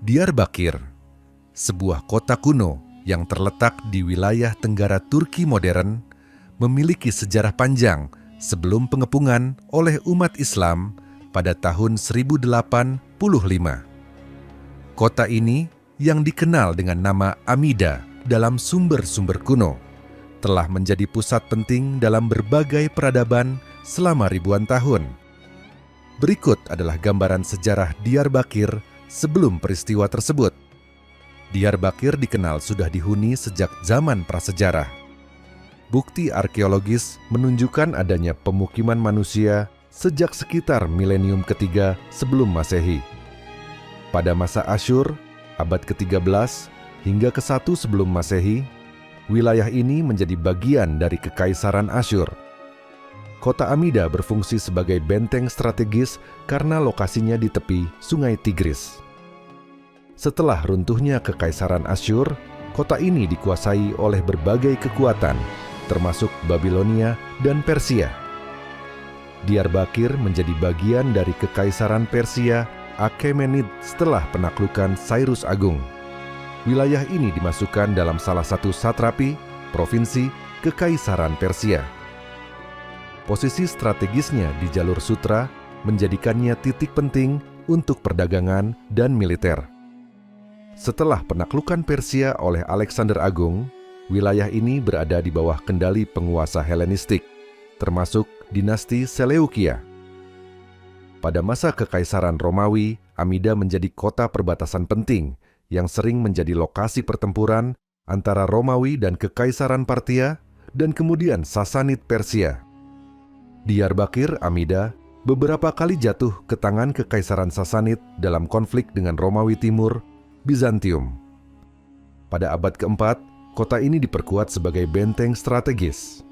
Diyarbakir, sebuah kota kuno yang terletak di wilayah tenggara Turki modern, memiliki sejarah panjang sebelum pengepungan oleh umat Islam pada tahun 1085. Kota ini yang dikenal dengan nama Amida dalam sumber-sumber kuno, telah menjadi pusat penting dalam berbagai peradaban selama ribuan tahun. Berikut adalah gambaran sejarah Diyarbakir sebelum peristiwa tersebut. Diyarbakir dikenal sudah dihuni sejak zaman prasejarah. Bukti arkeologis menunjukkan adanya pemukiman manusia sejak sekitar milenium ketiga sebelum Masehi. Pada masa Asyur, abad ke-13 hingga ke-1 sebelum Masehi, wilayah ini menjadi bagian dari Kekaisaran Asyur. Kota Amida berfungsi sebagai benteng strategis karena lokasinya di tepi Sungai Tigris. Setelah runtuhnya Kekaisaran Asyur, kota ini dikuasai oleh berbagai kekuatan, termasuk Babilonia dan Persia. Diyarbakir menjadi bagian dari Kekaisaran Persia Achaemenid setelah penaklukan Cyrus Agung. Wilayah ini dimasukkan dalam salah satu satrapi, provinsi, Kekaisaran Persia. Posisi strategisnya di jalur sutra menjadikannya titik penting untuk perdagangan dan militer. Setelah penaklukan Persia oleh Alexander Agung, wilayah ini berada di bawah kendali penguasa Helenistik, termasuk dinasti Seleukia. Pada masa Kekaisaran Romawi, Amida menjadi kota perbatasan penting yang sering menjadi lokasi pertempuran antara Romawi dan Kekaisaran Parthia dan kemudian Sasanid Persia. Diyarbakir, Amida, beberapa kali jatuh ke tangan Kekaisaran Sasanid dalam konflik dengan Romawi Timur, Bizantium. Pada abad keempat, kota ini diperkuat sebagai benteng strategis.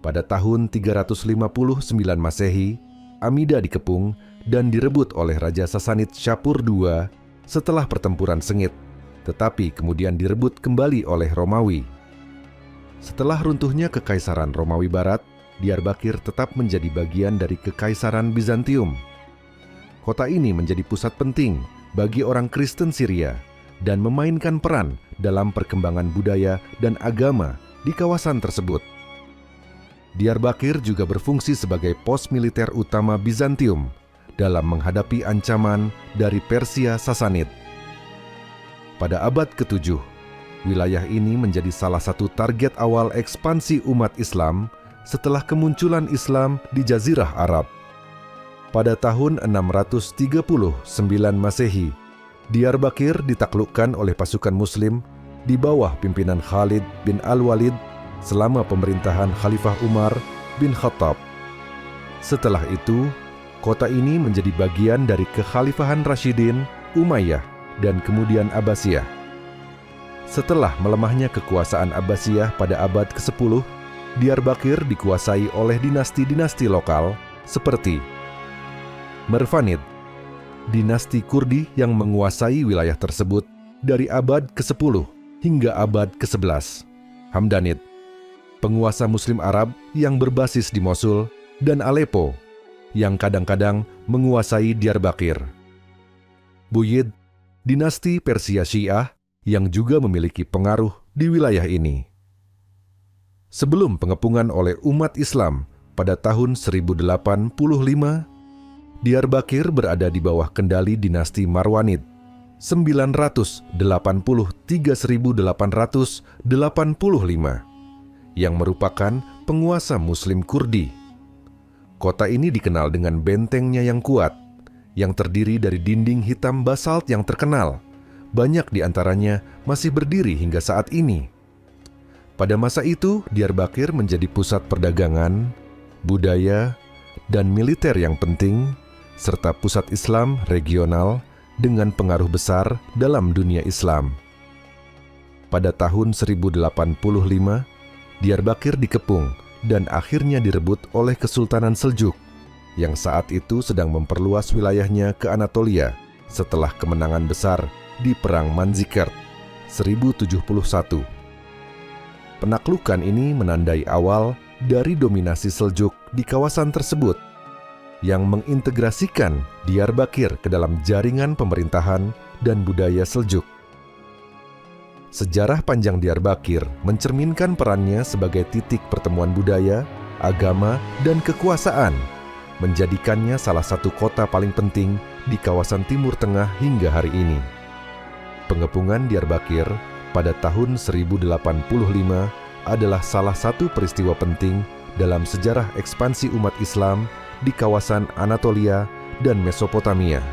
Pada tahun 359 Masehi, Amida dikepung dan direbut oleh Raja Sasanid Shapur II setelah pertempuran sengit, tetapi kemudian direbut kembali oleh Romawi. Setelah runtuhnya Kekaisaran Romawi Barat, Diyarbakir tetap menjadi bagian dari Kekaisaran Bizantium. Kota ini menjadi pusat penting bagi orang Kristen Syria dan memainkan peran dalam perkembangan budaya dan agama di kawasan tersebut. Diyarbakir juga berfungsi sebagai pos militer utama Bizantium dalam menghadapi ancaman dari Persia Sasanid. Pada abad ke-7, wilayah ini menjadi salah satu target awal ekspansi umat Islam setelah kemunculan Islam di Jazirah Arab. Pada tahun 639 Masehi, Diyarbakir ditaklukkan oleh pasukan Muslim di bawah pimpinan Khalid bin Al-Walid selama pemerintahan Khalifah Umar bin Khattab. Setelah itu, kota ini menjadi bagian dari Kekhalifahan Rashidin, Umayyah, dan kemudian Abbasiyah. Setelah melemahnya kekuasaan Abbasiyah pada abad ke-10, Diyarbakir dikuasai oleh dinasti-dinasti lokal seperti Mervanid, dinasti Kurdi yang menguasai wilayah tersebut dari abad ke-10 hingga abad ke-11. Hamdanid, penguasa Muslim Arab yang berbasis di Mosul, dan Aleppo, yang kadang-kadang menguasai Diyarbakir. Buyid, dinasti Persia Syiah yang juga memiliki pengaruh di wilayah ini. Sebelum pengepungan oleh umat Islam pada tahun 1085, Diyarbakir berada di bawah kendali dinasti Marwanid 983.885 yang merupakan penguasa Muslim Kurdi. Kota ini dikenal dengan bentengnya yang kuat, yang terdiri dari dinding hitam basalt yang terkenal. Banyak di antaranya masih berdiri hingga saat ini. Pada masa itu, Diyarbakir menjadi pusat perdagangan, budaya, dan militer yang penting, serta pusat Islam regional dengan pengaruh besar dalam dunia Islam. Pada tahun 1085, Diyarbakir dikepung dan akhirnya direbut oleh Kesultanan Seljuk, yang saat itu sedang memperluas wilayahnya ke Anatolia setelah kemenangan besar di Perang Manzikert 1071. Penaklukan ini menandai awal dari dominasi Seljuk di kawasan tersebut, yang mengintegrasikan Diyarbakir ke dalam jaringan pemerintahan dan budaya Seljuk. Sejarah panjang Diyarbakir mencerminkan perannya sebagai titik pertemuan budaya, agama, dan kekuasaan, menjadikannya salah satu kota paling penting di kawasan Timur Tengah hingga hari ini. Pengepungan Diyarbakir pada tahun 1085 adalah salah satu peristiwa penting dalam sejarah ekspansi umat Islam di kawasan Anatolia dan Mesopotamia.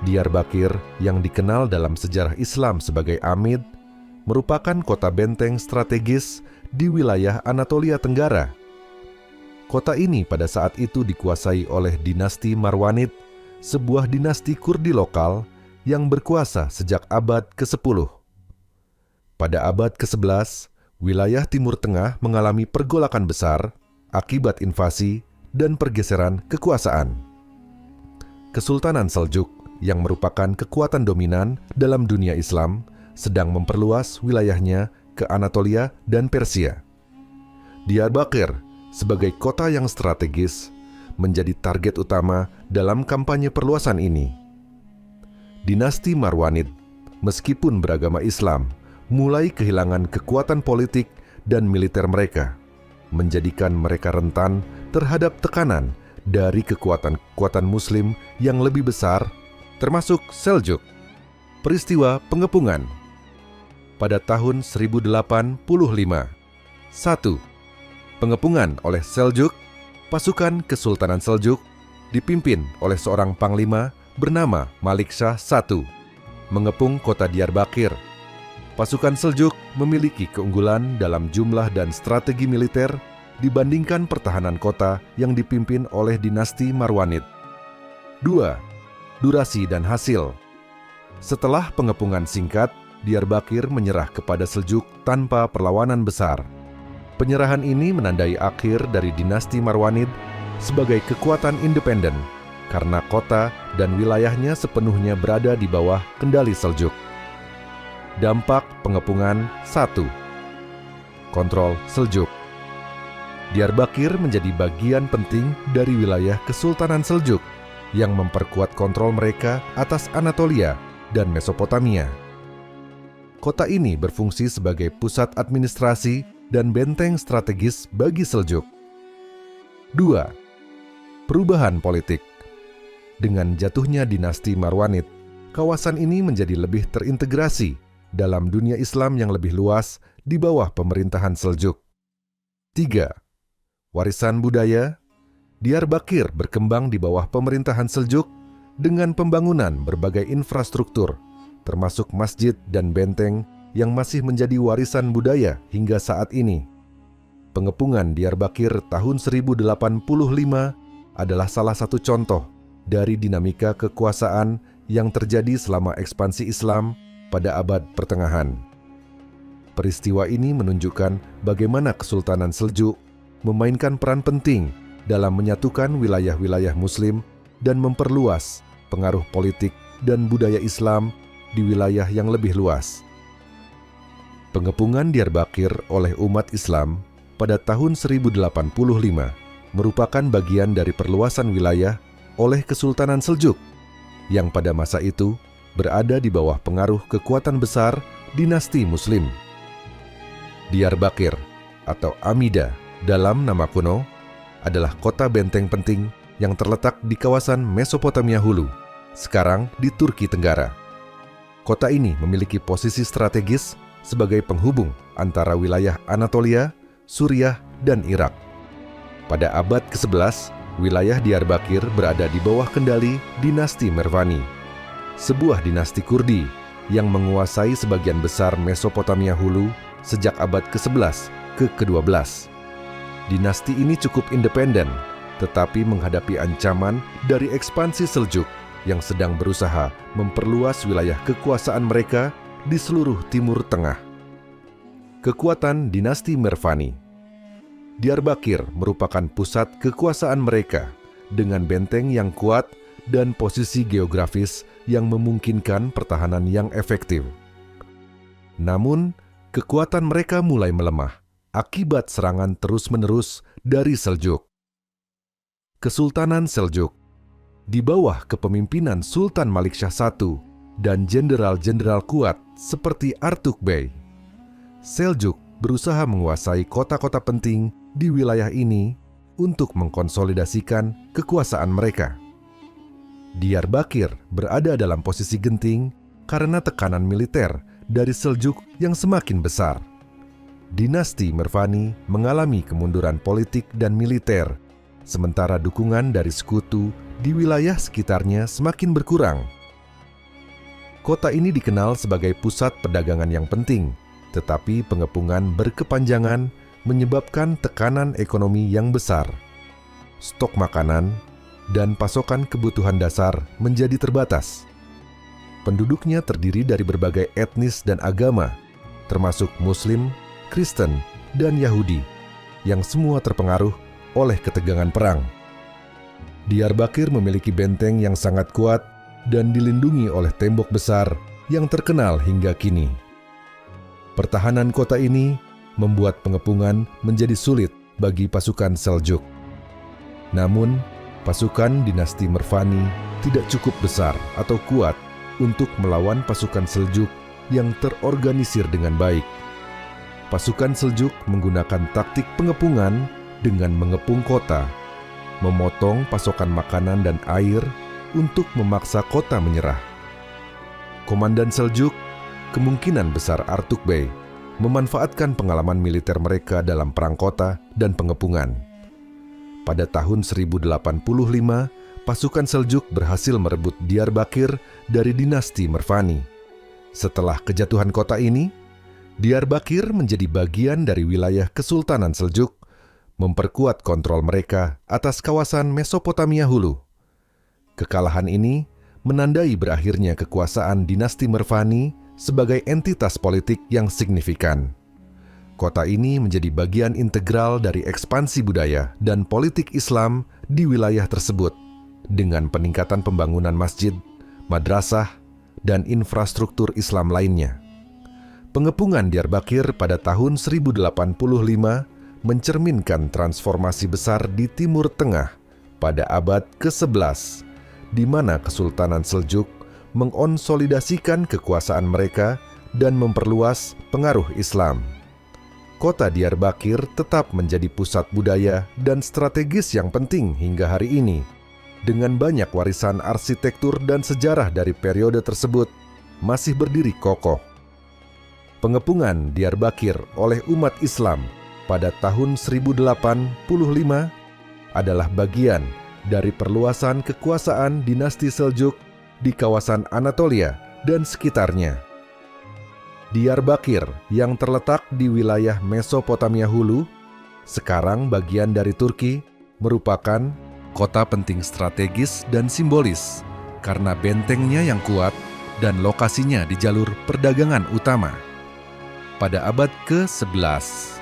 Diyarbakir yang dikenal dalam sejarah Islam sebagai Amid merupakan kota benteng strategis di wilayah Anatolia Tenggara. Kota ini pada saat itu dikuasai oleh dinasti Marwanid, sebuah dinasti Kurdi lokal yang berkuasa sejak abad ke-10. Pada abad ke-11, wilayah Timur Tengah mengalami pergolakan besar akibat invasi dan pergeseran kekuasaan. Kesultanan Seljuk yang merupakan kekuatan dominan dalam dunia Islam sedang memperluas wilayahnya ke Anatolia dan Persia. Diyarbakir sebagai kota yang strategis menjadi target utama dalam kampanye perluasan ini. Dinasti Marwanid, meskipun beragama Islam, mulai kehilangan kekuatan politik dan militer mereka, menjadikan mereka rentan terhadap tekanan dari kekuatan-kekuatan Muslim yang lebih besar, termasuk Seljuk. Peristiwa pengepungan pada tahun 1085. 1. Pengepungan oleh Seljuk. Pasukan Kesultanan Seljuk dipimpin oleh seorang panglima bernama Malik Shah I mengepung kota Diyarbakir. Pasukan Seljuk memiliki keunggulan dalam jumlah dan strategi militer dibandingkan pertahanan kota yang dipimpin oleh dinasti Marwanid. 2. Durasi dan hasil. Setelah pengepungan singkat, Diyarbakir menyerah kepada Seljuk tanpa perlawanan besar. Penyerahan ini menandai akhir dari dinasti Marwanid sebagai kekuatan independen karena kota dan wilayahnya sepenuhnya berada di bawah kendali Seljuk. Dampak pengepungan 1. Kontrol Seljuk. Diyarbakir menjadi bagian penting dari wilayah Kesultanan Seljuk yang memperkuat kontrol mereka atas Anatolia dan Mesopotamia. Kota ini berfungsi sebagai pusat administrasi dan benteng strategis bagi Seljuk. 2. Perubahan politik. Dengan jatuhnya dinasti Marwanid, kawasan ini menjadi lebih terintegrasi dalam dunia Islam yang lebih luas di bawah pemerintahan Seljuk. 3. Warisan budaya. Diyarbakir berkembang di bawah pemerintahan Seljuk dengan pembangunan berbagai infrastruktur, termasuk masjid dan benteng yang masih menjadi warisan budaya hingga saat ini. Pengepungan Diyarbakir tahun 1085 adalah salah satu contoh dari dinamika kekuasaan yang terjadi selama ekspansi Islam pada abad pertengahan. Peristiwa ini menunjukkan bagaimana Kesultanan Seljuk memainkan peran penting dalam menyatukan wilayah-wilayah Muslim dan memperluas pengaruh politik dan budaya Islam di wilayah yang lebih luas. Pengepungan Diyarbakir oleh umat Islam pada tahun 1085 merupakan bagian dari perluasan wilayah oleh Kesultanan Seljuk yang pada masa itu berada di bawah pengaruh kekuatan besar dinasti Muslim. Diyarbakir atau Amida dalam nama kuno adalah kota benteng penting yang terletak di kawasan Mesopotamia Hulu, sekarang di Turki Tenggara. Kota ini memiliki posisi strategis sebagai penghubung antara wilayah Anatolia, Suriah, dan Irak. Pada abad ke-11, wilayah Diyarbakir berada di bawah kendali dinasti Mervani, sebuah dinasti Kurdi yang menguasai sebagian besar Mesopotamia Hulu sejak abad ke-11 ke ke-12. Dinasti ini cukup independen, tetapi menghadapi ancaman dari ekspansi Seljuk yang sedang berusaha memperluas wilayah kekuasaan mereka di seluruh Timur Tengah. Kekuatan dinasti Mervani. Diyarbakir merupakan pusat kekuasaan mereka dengan benteng yang kuat dan posisi geografis yang memungkinkan pertahanan yang efektif. Namun, kekuatan mereka mulai melemah akibat serangan terus-menerus dari Seljuk. Kesultanan Seljuk di bawah kepemimpinan Sultan Malik Shah I dan jenderal-jenderal kuat seperti Artukbey. Seljuk berusaha menguasai kota-kota penting di wilayah ini untuk mengkonsolidasikan kekuasaan mereka. Diyarbakir berada dalam posisi genting karena tekanan militer dari Seljuk yang semakin besar. Dinasti Mervani mengalami kemunduran politik dan militer, sementara dukungan dari sekutu di wilayah sekitarnya semakin berkurang. Kota ini dikenal sebagai pusat perdagangan yang penting, tetapi pengepungan berkepanjangan menyebabkan tekanan ekonomi yang besar. Stok makanan dan pasokan kebutuhan dasar menjadi terbatas. Penduduknya terdiri dari berbagai etnis dan agama, termasuk Muslim, Kristen, dan Yahudi, yang semua terpengaruh oleh ketegangan perang. Diyarbakir memiliki benteng yang sangat kuat dan dilindungi oleh tembok besar yang terkenal hingga kini. Pertahanan kota ini membuat pengepungan menjadi sulit bagi pasukan Seljuk. Namun, pasukan dinasti Mervani tidak cukup besar atau kuat untuk melawan pasukan Seljuk yang terorganisir dengan baik. Pasukan Seljuk menggunakan taktik pengepungan dengan mengepung kota, memotong pasokan makanan dan air untuk memaksa kota menyerah. Komandan Seljuk, kemungkinan besar Artukbey, memanfaatkan pengalaman militer mereka dalam perang kota dan pengepungan. Pada tahun 1085, pasukan Seljuk berhasil merebut Diyarbakir dari dinasti Mervani. Setelah kejatuhan kota ini, Diyarbakir menjadi bagian dari wilayah Kesultanan Seljuk, memperkuat kontrol mereka atas kawasan Mesopotamia hulu. Kekalahan ini menandai berakhirnya kekuasaan dinasti Mervani sebagai entitas politik yang signifikan. Kota ini menjadi bagian integral dari ekspansi budaya dan politik Islam di wilayah tersebut, dengan peningkatan pembangunan masjid, madrasah, dan infrastruktur Islam lainnya. Pengepungan Diyarbakir pada tahun 1085 mencerminkan transformasi besar di Timur Tengah pada abad ke-11, di mana Kesultanan Seljuk mengonsolidasikan kekuasaan mereka dan memperluas pengaruh Islam. Kota Diyarbakir tetap menjadi pusat budaya dan strategis yang penting hingga hari ini, dengan banyak warisan arsitektur dan sejarah dari periode tersebut masih berdiri kokoh. Pengepungan Diyarbakir oleh umat Islam pada tahun 1085 adalah bagian dari perluasan kekuasaan dinasti Seljuk di kawasan Anatolia dan sekitarnya. Diyarbakir yang terletak di wilayah Mesopotamia hulu, sekarang bagian dari Turki, merupakan kota penting strategis dan simbolis karena bentengnya yang kuat dan lokasinya di jalur perdagangan utama. Pada abad ke-11,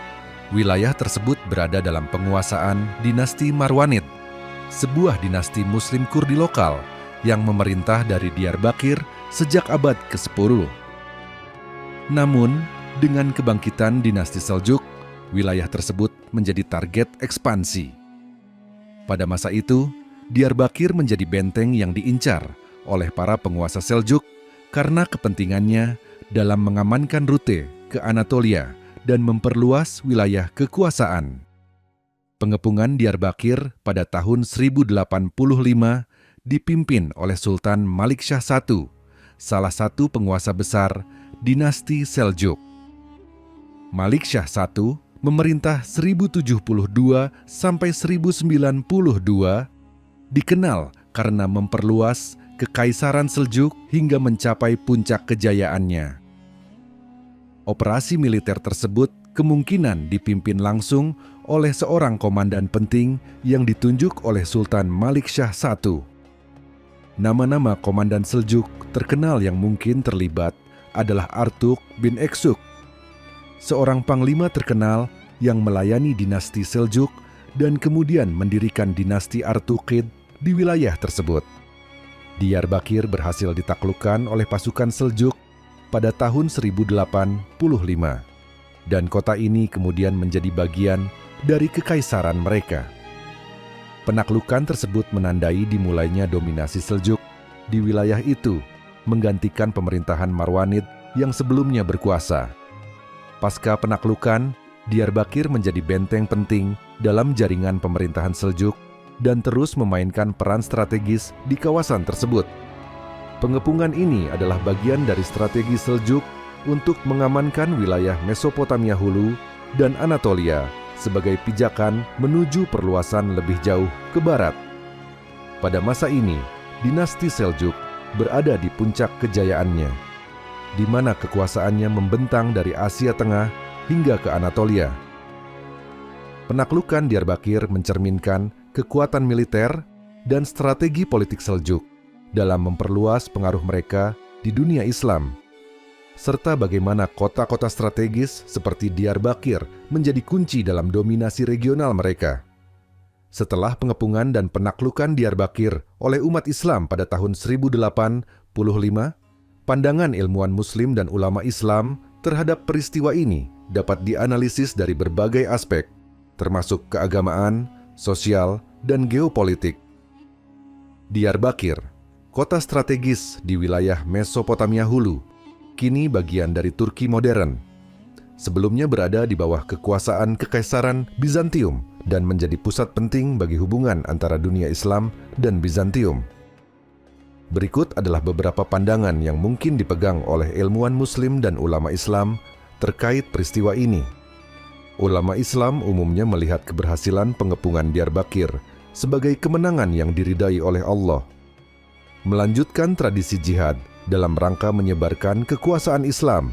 wilayah tersebut berada dalam penguasaan dinasti Marwanid, sebuah dinasti Muslim Kurdi lokal yang memerintah dari Diyarbakir sejak abad ke-10. Namun, dengan kebangkitan dinasti Seljuk, wilayah tersebut menjadi target ekspansi. Pada masa itu, Diyarbakir menjadi benteng yang diincar oleh para penguasa Seljuk karena kepentingannya dalam mengamankan rute ke Anatolia dan memperluas wilayah kekuasaan. Pengepungan Diyarbakir pada tahun 1085 dipimpin oleh Sultan Maliksyah I, salah satu penguasa besar dinasti Seljuk. Maliksyah I memerintah 1072 sampai 1092, dikenal karena memperluas Kekaisaran Seljuk hingga mencapai puncak kejayaannya. Operasi militer tersebut kemungkinan dipimpin langsung oleh seorang komandan penting yang ditunjuk oleh Sultan Maliksyah I. Nama-nama komandan Seljuk terkenal yang mungkin terlibat adalah Artuk bin Eksuk, seorang panglima terkenal yang melayani dinasti Seljuk dan kemudian mendirikan dinasti Artukid di wilayah tersebut. Diyarbakir berhasil ditaklukkan oleh pasukan Seljuk pada tahun 1085, dan kota ini kemudian menjadi bagian dari kekaisaran mereka. Penaklukan tersebut menandai dimulainya dominasi Seljuk di wilayah itu, menggantikan pemerintahan Marwanid yang sebelumnya berkuasa. Pasca penaklukan, Diyarbakir menjadi benteng penting dalam jaringan pemerintahan Seljuk dan terus memainkan peran strategis di kawasan tersebut. Pengepungan ini adalah bagian dari strategi Seljuk untuk mengamankan wilayah Mesopotamia Hulu dan Anatolia sebagai pijakan menuju perluasan lebih jauh ke barat. Pada masa ini, dinasti Seljuk berada di puncak kejayaannya, di mana kekuasaannya membentang dari Asia Tengah hingga ke Anatolia. Penaklukan Diyarbakir mencerminkan kekuatan militer dan strategi politik Seljuk dalam memperluas pengaruh mereka di dunia Islam, serta bagaimana kota-kota strategis seperti Diyarbakir menjadi kunci dalam dominasi regional mereka. Setelah pengepungan dan penaklukan Diyarbakir oleh umat Islam pada tahun 1085, pandangan ilmuwan Muslim dan ulama Islam terhadap peristiwa ini dapat dianalisis dari berbagai aspek, termasuk keagamaan, sosial, dan geopolitik. Diyarbakir, kota strategis di wilayah Mesopotamia Hulu, kini bagian dari Turki modern. Sebelumnya berada di bawah kekuasaan Kekaisaran Bizantium dan menjadi pusat penting bagi hubungan antara dunia Islam dan Bizantium. Berikut adalah beberapa pandangan yang mungkin dipegang oleh ilmuwan Muslim dan ulama Islam terkait peristiwa ini. Ulama Islam umumnya melihat keberhasilan pengepungan Diyarbakir sebagai kemenangan yang diridai oleh Allah. Melanjutkan tradisi jihad dalam rangka menyebarkan kekuasaan Islam.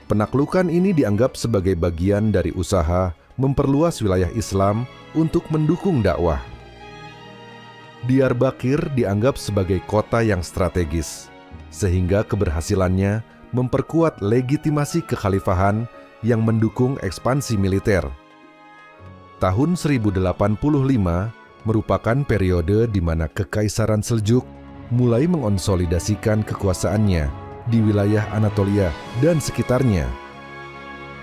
Penaklukan ini dianggap sebagai bagian dari usaha memperluas wilayah Islam untuk mendukung dakwah. Diyarbakir dianggap sebagai kota yang strategis, sehingga keberhasilannya memperkuat legitimasi kekhalifahan yang mendukung ekspansi militer. Tahun 1085 merupakan periode di mana Kekaisaran Seljuk mulai mengonsolidasikan kekuasaannya di wilayah Anatolia dan sekitarnya.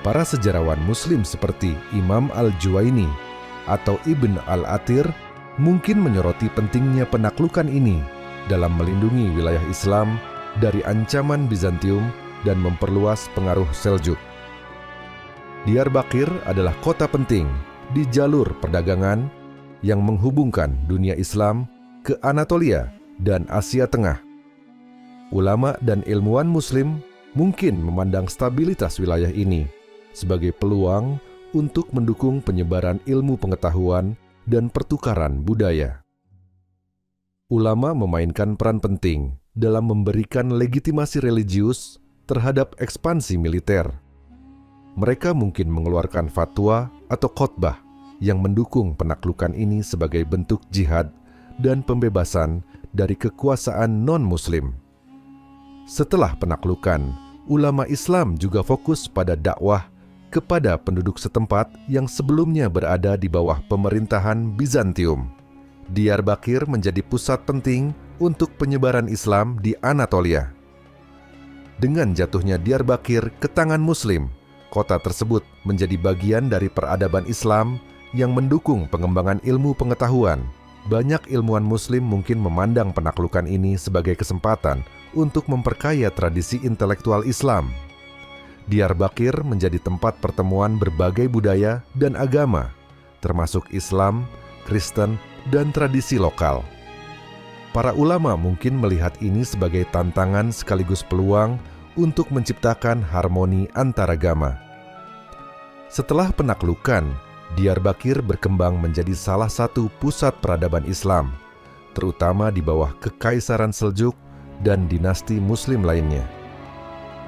Para sejarawan Muslim seperti Imam Al-Juwaini atau Ibn Al-Athir mungkin menyoroti pentingnya penaklukan ini dalam melindungi wilayah Islam dari ancaman Bizantium dan memperluas pengaruh Seljuk. Diyarbakir adalah kota penting di jalur perdagangan yang menghubungkan dunia Islam ke Anatolia dan Asia Tengah. Ulama dan ilmuwan Muslim mungkin memandang stabilitas wilayah ini sebagai peluang untuk mendukung penyebaran ilmu pengetahuan dan pertukaran budaya. Ulama memainkan peran penting dalam memberikan legitimasi religius terhadap ekspansi militer. Mereka mungkin mengeluarkan fatwa atau khotbah yang mendukung penaklukan ini sebagai bentuk jihad dan pembebasan dari kekuasaan non-Muslim. Setelah penaklukan, ulama Islam juga fokus pada dakwah kepada penduduk setempat yang sebelumnya berada di bawah pemerintahan Bizantium. Diyarbakir menjadi pusat penting untuk penyebaran Islam di Anatolia. Dengan jatuhnya Diyarbakir ke tangan Muslim, kota tersebut menjadi bagian dari peradaban Islam yang mendukung pengembangan ilmu pengetahuan. Banyak ilmuwan Muslim mungkin memandang penaklukan ini sebagai kesempatan untuk memperkaya tradisi intelektual Islam. Diyarbakir menjadi tempat pertemuan berbagai budaya dan agama, termasuk Islam, Kristen, dan tradisi lokal. Para ulama mungkin melihat ini sebagai tantangan sekaligus peluang untuk menciptakan harmoni antaragama. Setelah penaklukan, Diyarbakir berkembang menjadi salah satu pusat peradaban Islam, terutama di bawah Kekaisaran Seljuk dan dinasti Muslim lainnya.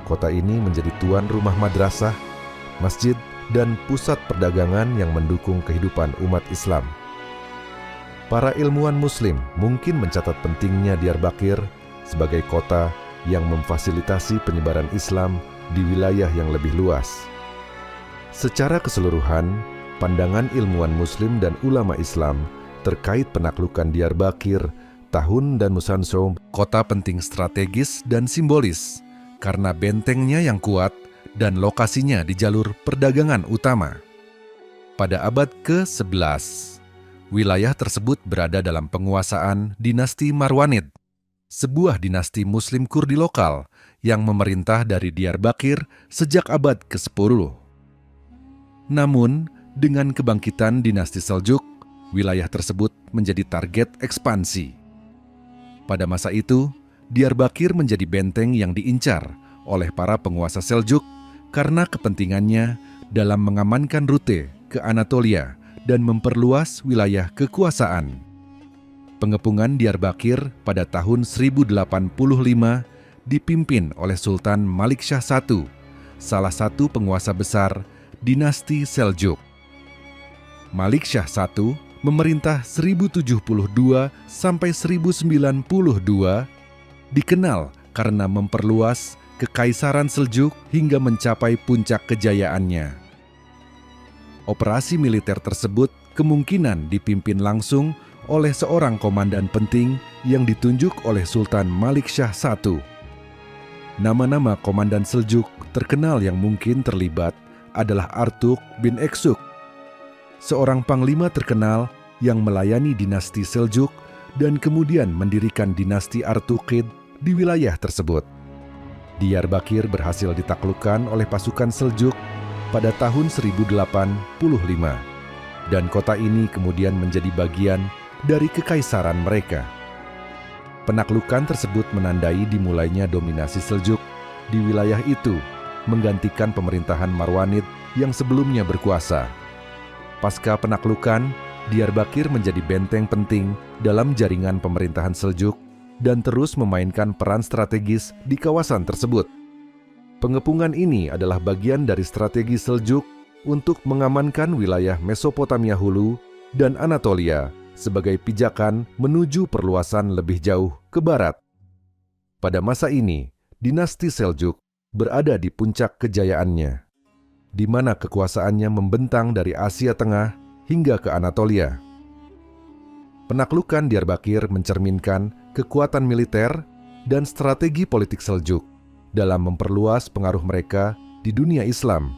Kota ini menjadi tuan rumah madrasah, masjid, dan pusat perdagangan yang mendukung kehidupan umat Islam. Para ilmuwan Muslim mungkin mencatat pentingnya Diyarbakir sebagai kota yang memfasilitasi penyebaran Islam di wilayah yang lebih luas. Secara keseluruhan, pandangan ilmuwan Muslim dan ulama Islam terkait penaklukan Diyarbakir, Tahun dan Musanso, kota penting strategis dan simbolis karena bentengnya yang kuat dan lokasinya di jalur perdagangan utama. Pada abad ke-11, wilayah tersebut berada dalam penguasaan dinasti Marwanid. sebuah dinasti Muslim Kurdi lokal yang memerintah dari Diyarbakir sejak abad ke-10. Namun, dengan kebangkitan dinasti Seljuk, wilayah tersebut menjadi target ekspansi. Pada masa itu, Diyarbakir menjadi benteng yang diincar oleh para penguasa Seljuk karena kepentingannya dalam mengamankan rute ke Anatolia dan memperluas wilayah kekuasaan. Pengepungan Diyarbakir pada tahun 1085 dipimpin oleh Sultan Malik Shah I, salah satu penguasa besar dinasti Seljuk. Malik Shah I memerintah 1072 sampai 1092, dikenal karena memperluas Kekaisaran Seljuk hingga mencapai puncak kejayaannya. Operasi militer tersebut kemungkinan dipimpin langsung oleh seorang komandan penting yang ditunjuk oleh Sultan Malik Shah I. Nama-nama komandan Seljuk terkenal yang mungkin terlibat adalah Artuk bin Eksuk, seorang panglima terkenal yang melayani dinasti Seljuk dan kemudian mendirikan dinasti Artukid di wilayah tersebut. Diyarbakir berhasil ditaklukkan oleh pasukan Seljuk pada tahun 1085 dan kota ini kemudian menjadi bagian dari kekaisaran mereka. Penaklukan tersebut menandai dimulainya dominasi Seljuk di wilayah itu, menggantikan pemerintahan Marwanid yang sebelumnya berkuasa. Pasca penaklukan, Diyarbakir menjadi benteng penting dalam jaringan pemerintahan Seljuk dan terus memainkan peran strategis di kawasan tersebut. Pengepungan ini adalah bagian dari strategi Seljuk untuk mengamankan wilayah Mesopotamia Hulu dan Anatolia sebagai pijakan menuju perluasan lebih jauh ke barat. Pada masa ini, dinasti Seljuk berada di puncak kejayaannya, di mana kekuasaannya membentang dari Asia Tengah hingga ke Anatolia. Penaklukan Diyarbakir mencerminkan kekuatan militer dan strategi politik Seljuk dalam memperluas pengaruh mereka di dunia Islam,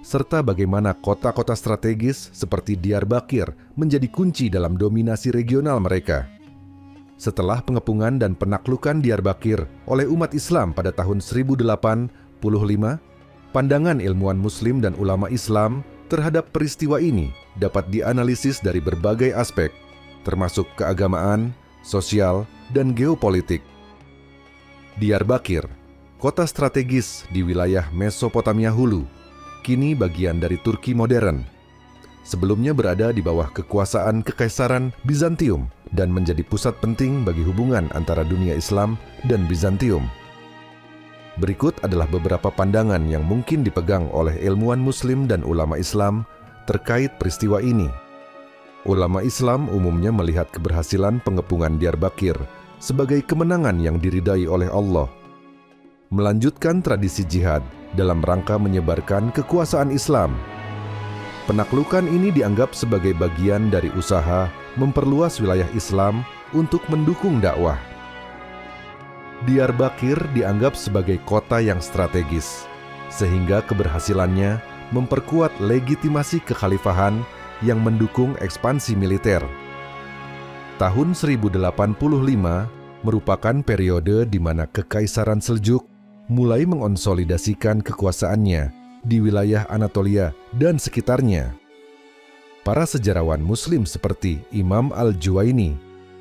serta bagaimana kota-kota strategis seperti Diyarbakir menjadi kunci dalam dominasi regional mereka. Setelah pengepungan dan penaklukan Diyarbakir oleh umat Islam pada tahun 1085, pandangan ilmuwan Muslim dan ulama Islam terhadap peristiwa ini dapat dianalisis dari berbagai aspek, termasuk keagamaan, sosial, dan geopolitik. Diyarbakir, kota strategis di wilayah Mesopotamia Hulu, kini bagian dari Turki modern. Sebelumnya berada di bawah kekuasaan Kekaisaran Bizantium dan menjadi pusat penting bagi hubungan antara dunia Islam dan Bizantium. Berikut adalah beberapa pandangan yang mungkin dipegang oleh ilmuwan Muslim dan ulama Islam terkait peristiwa ini. Ulama Islam umumnya melihat keberhasilan pengepungan Diyarbakir sebagai kemenangan yang diridai oleh Allah, melanjutkan tradisi jihad dalam rangka menyebarkan kekuasaan Islam. Penaklukan ini dianggap sebagai bagian dari usaha memperluas wilayah Islam untuk mendukung dakwah. Diyarbakir dianggap sebagai kota yang strategis, sehingga keberhasilannya memperkuat legitimasi kekhalifahan yang mendukung ekspansi militer. Tahun 1085 merupakan periode di mana Kekaisaran Seljuk mulai mengonsolidasikan kekuasaannya di wilayah Anatolia dan sekitarnya. Para sejarawan Muslim seperti Imam Al-Juwaini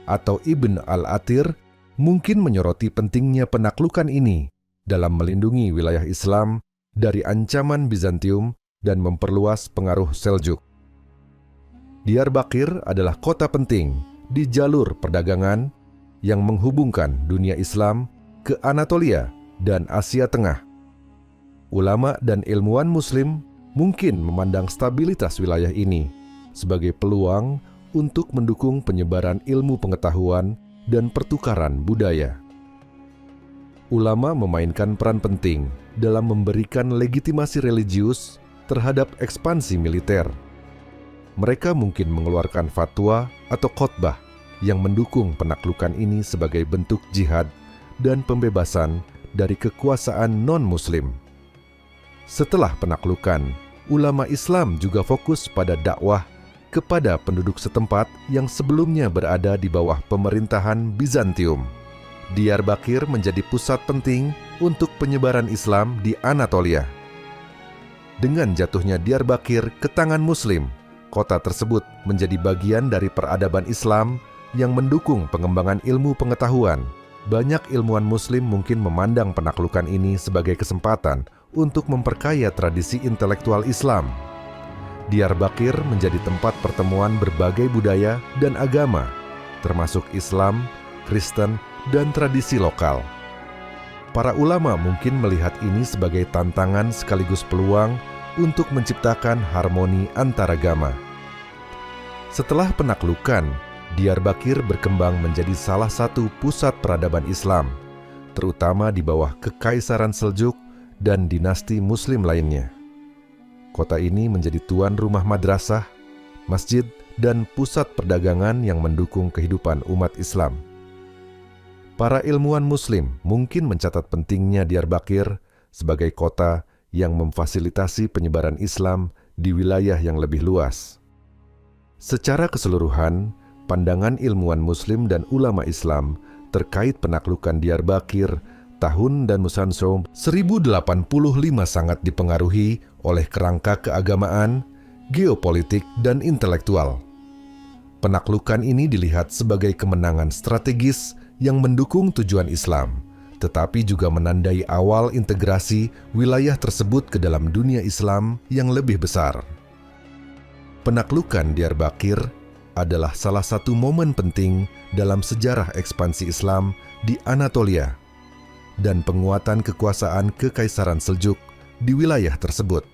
atau Ibn Al-Athir mungkin menyoroti pentingnya penaklukan ini dalam melindungi wilayah Islam dari ancaman Bizantium dan memperluas pengaruh Seljuk. Diyarbakir adalah kota penting di jalur perdagangan yang menghubungkan dunia Islam ke Anatolia dan Asia Tengah. Ulama dan ilmuwan Muslim mungkin memandang stabilitas wilayah ini sebagai peluang untuk mendukung penyebaran ilmu pengetahuan dan pertukaran budaya. Ulama memainkan peran penting dalam memberikan legitimasi religius terhadap ekspansi militer. Mereka mungkin mengeluarkan fatwa atau khotbah yang mendukung penaklukan ini sebagai bentuk jihad dan pembebasan dari kekuasaan non-Muslim. Setelah penaklukan, ulama Islam juga fokus pada dakwah kepada penduduk setempat yang sebelumnya berada di bawah pemerintahan Bizantium. Diyarbakir menjadi pusat penting untuk penyebaran Islam di Anatolia. Dengan jatuhnya Diyarbakir ke tangan Muslim, kota tersebut menjadi bagian dari peradaban Islam yang mendukung pengembangan ilmu pengetahuan. Banyak ilmuwan Muslim mungkin memandang penaklukan ini sebagai kesempatan untuk memperkaya tradisi intelektual Islam. Diyarbakir menjadi tempat pertemuan berbagai budaya dan agama, termasuk Islam, Kristen, dan tradisi lokal. Para ulama mungkin melihat ini sebagai tantangan sekaligus peluang untuk menciptakan harmoni antaragama. Setelah penaklukan, Diyarbakir berkembang menjadi salah satu pusat peradaban Islam, terutama di bawah Kekaisaran Seljuk dan dinasti Muslim lainnya. Kota ini menjadi tuan rumah madrasah, masjid, dan pusat perdagangan yang mendukung kehidupan umat Islam. Para ilmuwan Muslim mungkin mencatat pentingnya Diyarbakir sebagai kota yang memfasilitasi penyebaran Islam di wilayah yang lebih luas. Secara keseluruhan, pandangan ilmuwan Muslim dan ulama Islam terkait penaklukan Diyarbakir tahun dan Musanso 1085 sangat dipengaruhi oleh kerangka keagamaan, geopolitik, dan intelektual. Penaklukan ini dilihat sebagai kemenangan strategis yang mendukung tujuan Islam, tetapi juga menandai awal integrasi wilayah tersebut ke dalam dunia Islam yang lebih besar. Penaklukan Diyarbakir adalah salah satu momen penting dalam sejarah ekspansi Islam di Anatolia dan penguatan kekuasaan Kekaisaran Seljuk di wilayah tersebut.